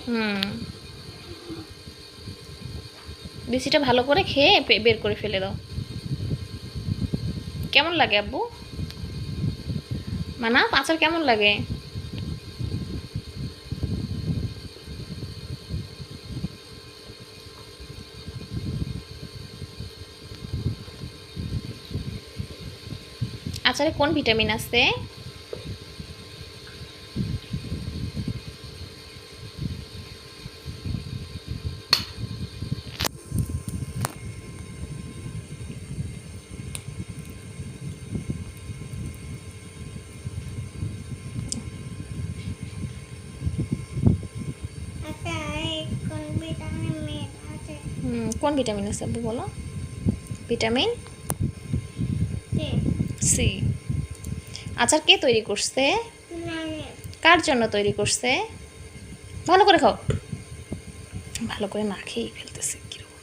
হুম, বিচিটা ভালো করে খেয়ে বের করে ফেলে দাও। কেমন লাগে আব্বু? মানা আচার কেমন লাগে? আচারে কোন ভিটামিন আছে? কোন ভিটামিন আছে আব্বু বলো? Vitamin C. আচার কে তৈরি করছে? কার জন্য তৈরি করছে? ভালো করে খাও। ভালো করে না খেয়েই ফেলতেছে কিরকম।